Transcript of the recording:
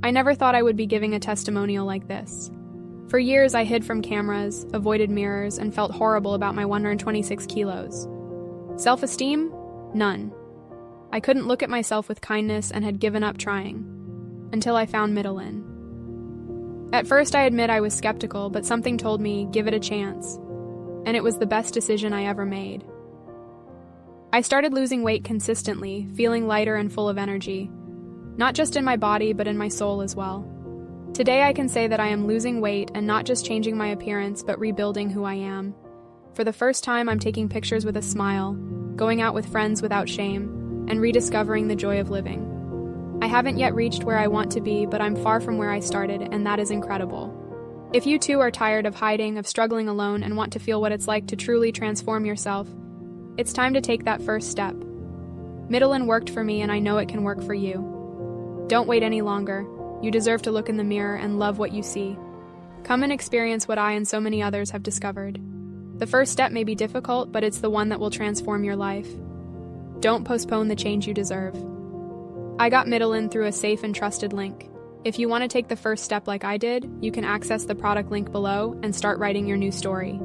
I never thought I would be giving a testimonial like this. For years, I hid from cameras, avoided mirrors, and felt horrible about my 126 kilos. Self-esteem? None. I couldn't look at myself with kindness and had given up trying. Until I found MITOLYN. At first, I admit I was skeptical, but something told me, give it a chance. And it was the best decision I ever made. I started losing weight consistently, feeling lighter and full of energy. Not just in my body, but in my soul as well. Today I can say that I am losing weight and not just changing my appearance, but rebuilding who I am. For the first time, I'm taking pictures with a smile, going out with friends without shame, and rediscovering the joy of living. I haven't yet reached where I want to be, but I'm far from where I started, and that is incredible. If you too are tired of hiding, of struggling alone, and want to feel what it's like to truly transform yourself, it's time to take that first step. MITOLYN worked for me, and I know it can work for you. Don't wait any longer. You deserve to look in the mirror and love what you see. Come and experience what I and so many others have discovered. The first step may be difficult, but it's the one that will transform your life. Don't postpone the change you deserve. I got MITOLYN through a safe and trusted link. If you want to take the first step like I did, you can access the product link below and start writing your new story.